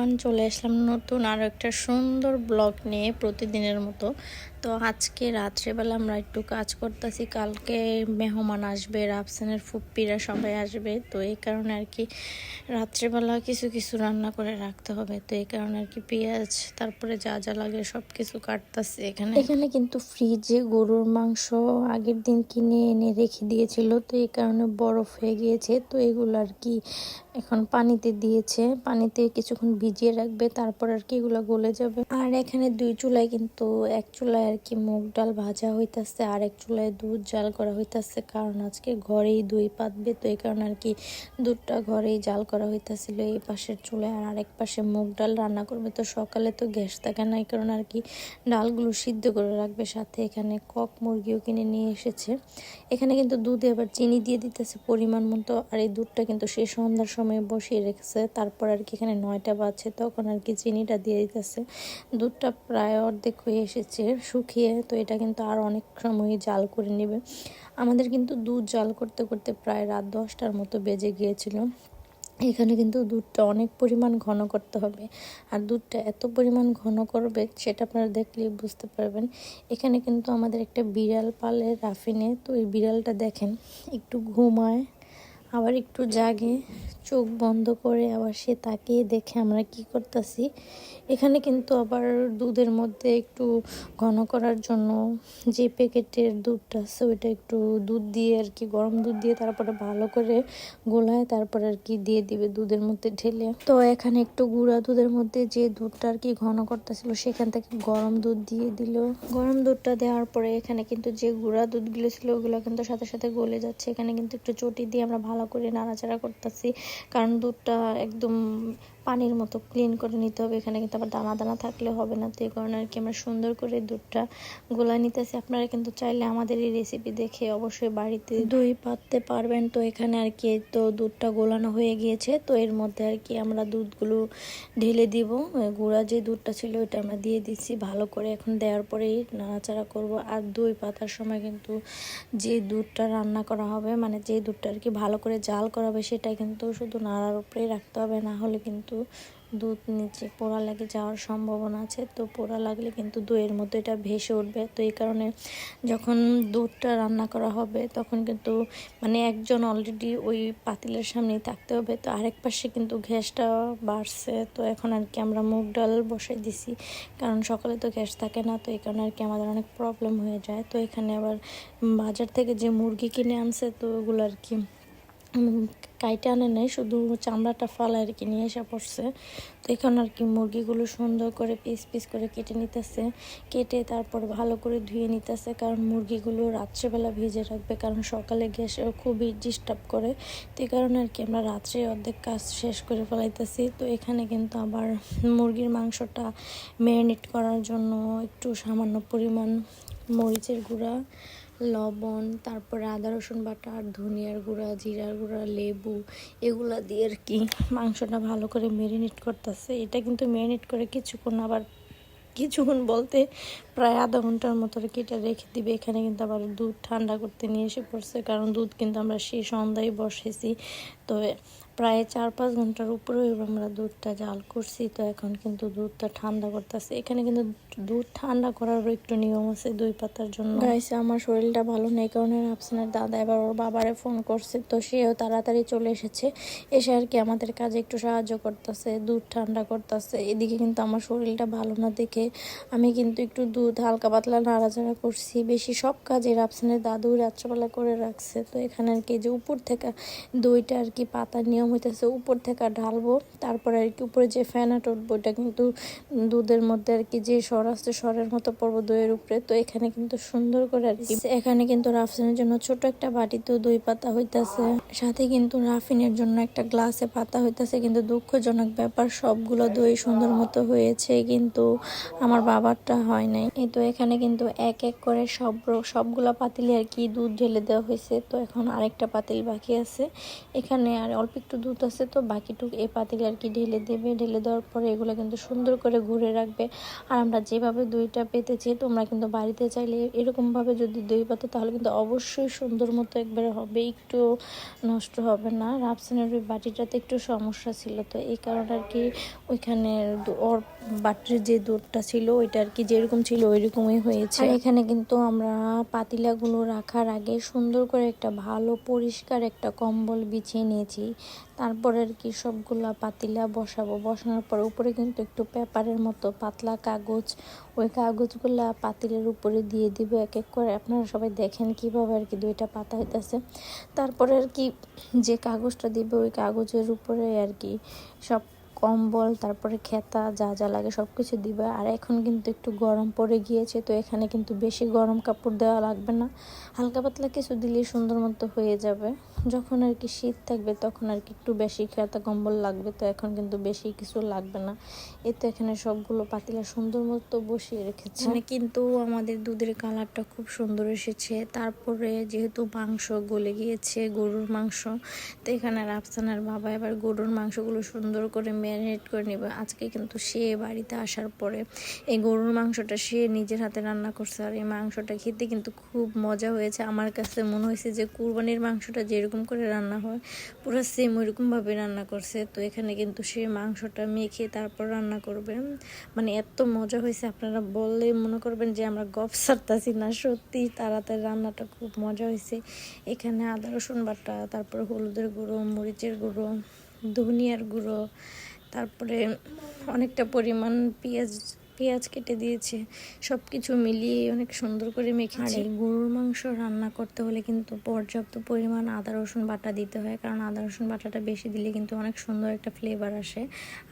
Everyone, চলে আসলাম নতুন আরও একটা সুন্দর ব্লগ নিয়ে প্রতিদিনের মতো। তো আজকে রাত্রেবেলা আমরা একটু কাজ করতেছি। কালকে মেহমান আসবে, রাফসানের ফুপ্পিরা সবাই আসবে। তো এই কারণে আর কি রাত্রেবেলা কিছু কিছু রান্না করে রাখতে হবে। তো এই কারণে আর কি পেঁয়াজ, তারপরে যা যা লাগে সব কিছু কাটতেছি। এখানে কিন্তু ফ্রিজে গরুর মাংস আগের দিন কিনে এনে রেখে দিয়েছিল, তো এই কারণে বরফ হয়ে গিয়েছে। তো এগুলো আর কি এখন পানিতে দিয়েছে, পানিতে কিছুক্ষণ ভিজিয়ে রাখবে, তারপর আর কি এগুলো গলে যাবে। আর এখানে দুই চুলায় কিন্তু এক চুলায় আর কি মুগ ডাল ভাজা হইতাছে, আর এক চুলায় দুধ জাল করা হইতাছে, কারণ আজকে ঘরেই দই পাতবে। তো এই কারণে আর কি দুধটা ঘরেই জাল করা হইতাছিল এই পাশের চুলায়, আর আরেক পাশে মুগ ডাল রান্না করবে। তো সকালে তো গ্যাস থাকে না, এই কারণে আর কি ডালগুলো সিদ্ধ করে রাখবে। সাথে এখানে কক মুরগিও কিনে নিয়ে এসেছে। এখানে কিন্তু দুধে আবার চিনি দিয়ে দিতেছে পরিমাণ মতো, আর এই দুধটা কিন্তু সে সন্ধ্যার সময় বসিয়ে রেখেছে। তারপর আর কি এখানে 9টা বাজছে, তখন আর কি চিনিটা দিয়ে দিতেছে। দুধটা প্রায় অর্ধেক হয়ে এসেছে শুকিয়ে। তো এটা কিন্তু আর অনেক সময় জাল করে নেবে। আমাদের কিন্তু দুধ জাল করতে করতে প্রায় রাত 10টার মতো বেজে গিয়েছিল। এখানে কিন্তু দুধটা অনেক পরিমাণ ঘন করতে হবে, আর দুধটা এত পরিমাণ ঘন করবে সেটা আপনারা দেখলেই বুঝতে পারবেন। এখানে কিন্তু আমাদের একটা বিড়াল পালে রাফিনে। তো এই বিড়ালটা দেখেন, একটু ঘুমায় আবার একটু জাগে, চোখ বন্ধ করে আবার সে তাকিয়ে দেখে আমরা কি করতেছি। এখানে কিন্তু আবার দুধের মধ্যে একটু ঘন করার জন্য যে প্যাকেটের দুধটা আছে ওইটা একটু দুধ দিয়ে আর কি, গরম দুধ দিয়ে তারপরে ভালো করে গোলায়, তারপর আর কি দিয়ে দিবে দুধের মধ্যে ঢেলে। তো এখানে একটু গুঁড়া দুধের মধ্যে যে দুধটা আর কি ঘন করতেছিল সেখান থেকে গরম দুধ দিয়ে দিল। গরম দুধটা দেওয়ার পরে এখানে কিন্তু যে গুঁড়া দুধগুলো ছিল ওগুলো কিন্তু সাথে সাথে গলে যাচ্ছে। এখানে কিন্তু একটু চটি দিয়ে আমরা ভালো করে নাড়াচাড়া করতেছি, কারণ দুধটা একদম পানির মতো ক্লিন করে নিতে হবে। এখানে কিন্তু আবার দানা দানা থাকলে হবে না। তো এই কারণে আর কি আমরা সুন্দর করে দুধটা গোলা নিতেছি। আপনারা কিন্তু চাইলে আমাদের এই রেসিপি দেখে অবশ্যই বাড়িতে দই পাততে পারবেন। তো এখানে আর কি তো দুধটা গোলানো হয়ে গিয়েছে। তো এর মধ্যে আর কি আমরা দুধগুলো ঢেলে দিব। গুঁড়া যে দুধটা ছিল ওইটা আমরা দিয়ে দিচ্ছি ভালো করে। এখন দেওয়ার পরেই নাড়াচাড়া করব। আর দই পাতার সময় কিন্তু যে দুধটা রান্না করা হবে, মানে যে দুধটা আর কি ভালো করে জাল করা হবে, সেটা কিন্তু শুধু নাড়ার উপরেই রাখতে হবে, না হলে কিন্তু দুধ নিচে পোড়া লেগে যাওয়ার সম্ভাবনা আছে। তো পোড়া লাগলে কিন্তু দইয়ের মধ্যে এটা ভেসে উঠবে। তো এই কারণে যখন দুধটা রান্না করা হবে তখন কিন্তু মানে একজন অলরেডি ওই পাতিলের সামনেই থাকতে হবে। তো আরেক পাশে কিন্তু গ্যাসটা বাড়ছে। তো এখন আর কি আমরা মুগ ডাল বসাই দিছি, কারণ সকালে তো গ্যাস থাকে না। তো এই কারণে আর কি আমাদের অনেক প্রবলেম হয়ে যায়। তো এখানে আবার বাজার থেকে যে মুরগি কিনে আনছে, তো ওগুলো আর কি কাইটে আনে নাই, শুধু চামড়াটা ফালা আর কি নিয়ে এসে পড়ছে। তো এখানে আর কি মুরগিগুলো সুন্দর করে পিস পিস করে কেটে নিতেছে, কেটে তারপর ভালো করে ধুয়ে নিতেছে, কারণ মুরগিগুলো রাত্রেবেলা ভেজে রাখবে, কারণ সকালে গ্যাসের খুবই ডিস্টার্ব করে। তো এই কারণে আর কি আমরা রাত্রে অর্ধেক কাজ শেষ করে ফেলাইতেছি। তো এখানে কিন্তু আবার মুরগির মাংসটা ম্যারিনেট করার জন্য একটু সামান্য পরিমাণ মরিচের গুঁড়া, লবণ, তারপরে আদা রসুন বাটা, আর ধনিয়ার গুঁড়া, জিরার গুঁড়া, লেবু, এগুলা দিয়ে আর কি মাংসটা ভালো করে ম্যারিনেট করতেছে। এটা কিন্তু ম্যারিনেট করে কিছুক্ষণ বলতে প্রায় আধা ঘন্টার মতো আর কি এটা রেখে দিবে। এখানে কিন্তু আবার দুধ ঠান্ডা করতে নিয়ে এসে পড়ছে, কারণ দুধ কিন্তু আমরা সেই সন্ধ্যায় বসেছি। তো প্রায় 4-5 ঘন্টার উপরে আমরা দুধটা জাল করছি। তো এখন কিন্তু দুধটা ঠান্ডা করতেছে। এখানে কিন্তু দুধ ঠান্ডা করারও একটু নিয়ম আছে দই পাতার জন্য। গাইছে আমার শরীরটা ভালো নেই, কারণে আফসানের দাদা এবার ওর বাবারে ফোন করছে। তো সেও তাড়াতাড়ি চলে এসেছে, এসে আর কি আমাদের কাজে একটু সাহায্য করতেছে, দুধ ঠান্ডা করতেছে। এদিকে কিন্তু আমার শরীরটা ভালো না দেখে আমি কিন্তু একটু দুধ হালকা পাতলা নাড়াচাড়া করছি। বেশি সব কাজে আফসানের দাদু রাত্রেবেলা করে রাখছে। তো এখানে আর কি যে উপর থেকে দইটা আর কি পাতার নিয়ম হইতেছে, উপর থেকে ঢালবো, তারপরে আর কি উপরে যে ফেনাটা উঠবো ওইটা কিন্তু দুধের মধ্যে আর কি যে সর আসছে সরের মতো পড়বো দইয়ের উপরে। তো এখানে কিন্তু সুন্দর করে আর কি এখানে কিন্তু রাফসানের জন্য ছোট একটা বাটিতেও দই পাতা হইতাছে, সাথে কিন্তু রাফিনের জন্য একটা গ্লাসে পাতা হইতাছে। কিন্তু দুঃখজনক ব্যাপার, সবগুলো দই সুন্দর মতো হয়েছে কিন্তু আমার বাবারটা হয় নাই। এই তো এখানে কিন্তু এক এক করে সবগুলা পাতিলে আর কি দুধ ঢেলে দেওয়া হয়েছে। তো এখন আরেকটা পাতিল বাকি আছে, এখানে আর অল্প একটু দুধ আছে, তো বাকিটুকু এই পাতিলে আর কি ঢেলে দেবে। ঢেলে দেওয়ার পরে এগুলো কিন্তু সুন্দর করে ঘুরে রাখবে। আর আমরা যেভাবে দইটা পেতেছি, তোমরা কিন্তু বাড়িতে চাইলে এরকমভাবে যদি দই পাতো তাহলে কিন্তু অবশ্যই সুন্দর মতো একবারে হবে, একটু নষ্ট হবে না। রাফসানের ওই বাটিটাতে একটু সমস্যা ছিল, তো এই কারণে আর কি ওইখানে ওর বাটির যে দুধটা ছিল ওইটা আর কি যেরকম ছিল ওইরকমই হয়েছে। আর এখানে কিন্তু আমরা পাতিলাগুলো রাখার আগে সুন্দর করে একটা ভালো পরিষ্কার একটা কম্বল বিছিয়ে নিয়েছি। তারপরে আর কি সবগুলা পাতিলা বসানোর পর উপরে কিন্তু একটু পেপারের মতো পাতলা কাগজ, ওই কাগজগুলা পাতিলের উপরে দিয়ে দিব এক এক করে। আপনারা সবাই দেখেন কিভাবে আর কি দুইটা পাতা হইতেছে। তারপরে আর কি যে কাগজটা দিবে ওই কাগজের উপরে আর কি সব কম্বল, তারপরে খেতা যা যা লাগে সব কিছু দিবে। আর এখন কিন্তু একটু গরম পড়ে গিয়েছে, তো এখানে কিন্তু বেশি গরম কাপড় দেওয়া লাগবে না, হালকা পাতলা কিছু দিলেই সুন্দর মতো হয়ে যাবে। যখন আর কি শীত থাকবে তখন আর কি একটু বেশি খেতা কম্বল লাগবে, তো এখন কিন্তু বেশি কিছু লাগবে না। এই তো এখানে সবগুলো পাতিলা সুন্দর মতো বসিয়ে রেখেছে। এখানে কিন্তু আমাদের দুধের কালারটা খুব সুন্দর এসেছে। তারপরে যেহেতু মাংস গলে গিয়েছে, গরুর মাংস, তো এখানে রাফসানার বাবা এবার গরুর মাংসগুলো সুন্দর করে ম্যারিনেট করে নেবে। আজকে কিন্তু সে বাড়িতে আসার পরে এই গরুর মাংসটা সে নিজের হাতে রান্না করছে, আর এই মাংসটা খেতে কিন্তু খুব মজা হয়েছে। আমার কাছে মনে হয়েছে যে কুরবানির মাংসটা যেরকম করে রান্না হয় পুরো সেম ওইরকমভাবে রান্না করছে। তো এখানে কিন্তু সে মাংসটা মেখে তারপর রান্না করবে, মানে এত মজা হয়েছে আপনারা বললেই মনে করবেন যে আমরা গপ সারতাছি না, সত্যি তাড়াতাড়ি রান্নাটা খুব মজা হয়েছে। এখানে আদা রসুন বাটা, তারপরে হলুদের গুঁড়ো, মরিচের গুঁড়ো, ধনিয়ার গুঁড়ো, তারপরে অনেকটা পরিমাণ পেঁয়াজ কেটে দিয়েছে, সব কিছু মিলিয়ে অনেক সুন্দর করে মেখেছে। আর গরুর মাংস রান্না করতে হলে কিন্তু পর্যাপ্ত পরিমাণ আদা রসুন বাটা দিতে হয়, কারণ আদা রসুন বাটাটা বেশি দিলে কিন্তু অনেক সুন্দর একটা ফ্লেভার আসে।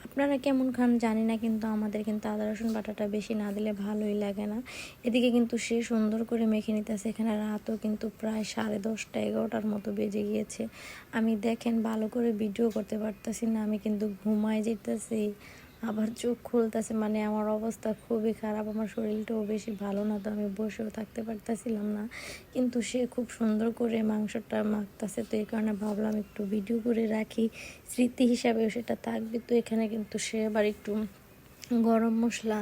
আপনারা কেমন খান জানি না, কিন্তু আমাদের কিন্তু আদা রসুন বাটাটা বেশি না দিলে ভালোই লাগে না। এদিকে কিন্তু সে সুন্দর করে মেখে নিতেছে। এখানে রাতও কিন্তু প্রায় 10:30 11টার মতো বেজে গিয়েছে। আমি দেখেন ভালো করে ভিডিও করতে পারতেছি না, আমি কিন্তু ঘুমায় যেতেছি, আবার চোখ খুলতেছে, মানে আমার অবস্থা খুবই খারাপ, আমার শরীরটাও বেশি ভালো না, তো আমি বসেও থাকতে পারতেছিলাম না। কিন্তু সে খুব সুন্দর করে মাংসটা মাখতেছে, তো এই কারণে ভাবলাম একটু ভিডিও করে রাখি, স্মৃতি হিসাবেও সেটা থাকবে। তো এখানে কিন্তু সে আবার একটু গরম মশলা,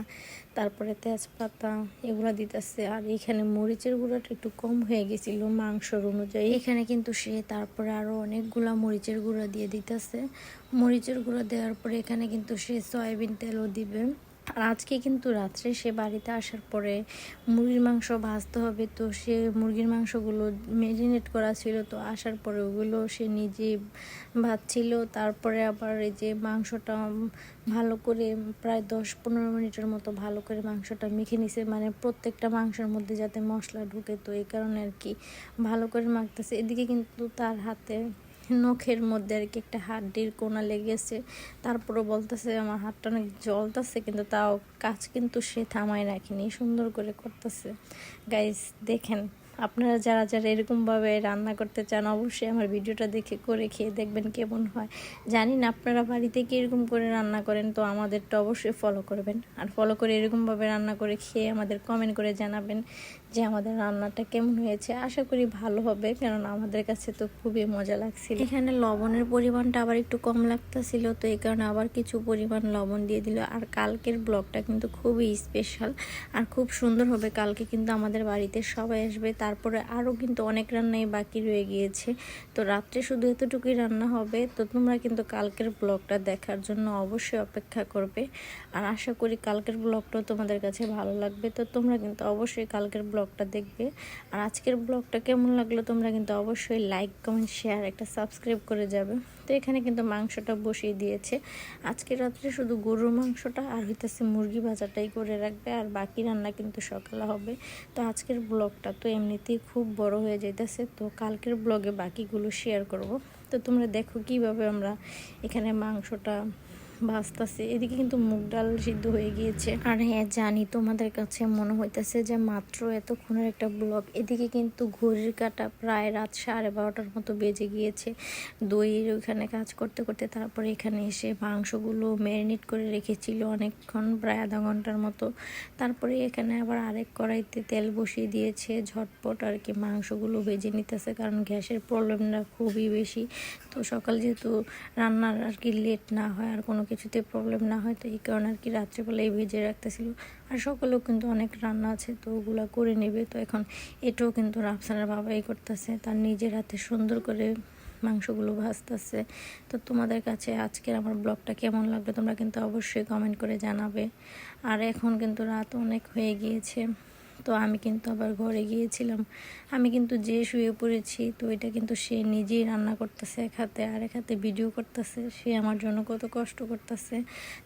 তারপরে তেজপাতা এগুলো দিতেছে। আর এখানে মরিচের গুঁড়োটা একটু কম হয়ে গেছিল মাংসর অনুযায়ী, এখানে কিন্তু সে তারপরে আরও অনেকগুলা মরিচের গুঁড়ো দিয়ে দিতেছে। মরিচের গুঁড়ো দেওয়ার পরে এখানে কিন্তু সে সয়াবিন তেলও দিবে। আর আজকে কিন্তু রাত্রে সে বাড়িতে আসার পরে মুরগির মাংস ভাজতে হবে, তো সে মুরগির মাংসগুলো ম্যারিনেট করা ছিল, তো আসার পরে ওগুলো সে নিজে ভাজছিল। তারপরে আবার এই যে মাংসটা ভালো করে প্রায় 10-15 মিনিটের মতো ভালো করে মাংসটা মেখে নিছে, মানে প্রত্যেকটা মাংসের মধ্যে যাতে মশলা ঢুকে, তো এই কারণে আর কি ভালো করে মাখতেছে। এদিকে কিন্তু তার হাতে নখের মধ্যে আর কি একটা হাড্ডির কোনা লেগেছে, তারপরও বলতেছে আমার হাতটা অনেক জ্বলতেছে, কিন্তু তাও কাজ কিন্তু সে থামায় রাখেনি, সুন্দর করে করতেছে। গাইস দেখেন, আপনারা যারা যারা এরকমভাবে রান্না করতে চান অবশ্যই আমার ভিডিওটা দেখে করে খেয়ে দেখবেন কেমন হয়। জানি না আপনারা বাড়িতে কি এরকম করে রান্না করেন, তো আমাদেরটা অবশ্যই ফলো করবেন, আর ফলো করে এরকমভাবে রান্না করে খেয়ে আমাদের কমেন্ট করে জানাবেন যে আমাদের রান্নাটা কেমন হয়েছে। আশা করি ভালো হবে, কারণ আমাদের কাছে তো খুবই মজা লাগছিল। এখানে লবণের পরিমাণটা আবার একটু কম লাগতেছিল, তো এই কারণে আবার কিছু পরিমাণ লবণ দিয়ে দিল। আর কালকের ব্লগটা কিন্তু খুবই স্পেশাল আর খুব সুন্দর হবে। কালকে কিন্তু আমাদের বাড়িতে সবাই আসবে, তারপরে আরও কিন্তু অনেক রান্নাই বাকি রয়ে গিয়েছে, তো রাত্রে শুধু এতটুকুই রান্না হবে। তো তোমরা কিন্তু কালকের ব্লগটা দেখার জন্য অবশ্যই অপেক্ষা করবে, আর আশা করি কালকের ব্লগটাও তোমাদের কাছে ভালো লাগবে। তো তোমরা কিন্তু অবশ্যই কালকের ব্লগটা দেখবে। আর আজকের ব্লগটা কেমন লাগলো তোমরা কিন্তু অবশ্যই লাইক কমেন্ট শেয়ার একটা সাবস্ক্রাইব করে যাবে। তো এখানে কিন্তু মাংসটা বসিয়ে দিয়েছে। আজকে রাত্রে শুধু গরুর মাংসটা আর হইতেছে মুরগি ভাজাটাই করে রাখবে, আর বাকি রান্না কিন্তু সকালে হবে। তো আজকের ব্লগটা তো এমনিতেই খুব বড় হয়ে যাইতেছে, তো কালকের ব্লগে বাকিগুলো শেয়ার করব। তো তোমরা দেখো কিভাবে আমরা এখানে মাংসটা ভাজতেছে। এদিকে কিন্তু মুগ ডাল সিদ্ধ হয়ে গিয়েছে। আর হ্যাঁ, জানি তোমাদের কাছে মনে হইতেছে যে মাত্র এতক্ষণের একটা ব্লগ। এদিকে কিন্তু ঘড়ির কাঁটা প্রায় রাত 12:30টার মতো বেজে গিয়েছে। দইয়ের ওইখানে কাজ করতে করতে তারপরে এখানে এসে মাংসগুলো ম্যারিনেট করে রেখেছিল অনেকক্ষণ, প্রায় আধা ঘন্টার মতো। তারপরে এখানে আবার আরেক কড়াইতে তেল বসিয়ে দিয়েছে, ঝটপট আর কি মাংসগুলো ভেজে নিতেছে, কারণ গ্যাসের প্রবলেমটা খুবই বেশি। তো সকাল যেহেতু রান্নার আর কি লেট না হয় আর কোনো কিছুতে প্রবলেম না হয়, তো এই কারণে আর কি রাত্রেবেলায় ভেজে রাখতেছিল। আর সকালেও কিন্তু অনেক রান্না আছে, তো ওগুলো করে নেবে। তো এখন এটাও কিন্তু রাফসানের বাবাই করতেছে, তার নিজের হাতে সুন্দর করে মাংসগুলো ভাজতেছে। তো তোমাদের কাছে আজকের আমার ব্লগটা কেমন লাগবে তোমরা কিন্তু অবশ্যই কমেন্ট করে জানাবে। আর এখন কিন্তু রাত অনেক হয়ে গিয়েছে, তো আমি কিন্তু আবার ঘরে গিয়েছিলাম। আমি কিন্তু যে শুয়ে পড়েছি, তো এটা কিন্তু সে নিজেই রান্না করতেছে এক হাতে, আর এক হাতে ভিডিও করতেছে। সে আমার জন্য কত কষ্ট করতেছে।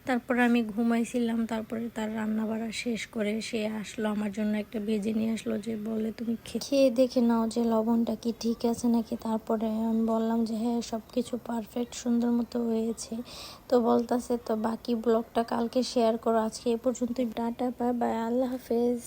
তারপর আমি ঘুমাইছিলাম, তারপরে তার রান্না বাড়া শেষ করে সে আসলো, আমার জন্য একটা ভেজে নিয়ে আসলো, যে বলে তুমি খেয়ে দেখে নাও যে লবণটা কি ঠিক আছে নাকি। তারপরে আমি বললাম যে হ্যাঁ, সব কিছু পারফেক্ট সুন্দর মতো হয়েছে। তো বলতেছে তো বাকি ব্লগটা কালকে শেয়ার করো, আজকে এ পর্যন্তই। টাটা, বাই বাই, আল্লাহ হাফেজ।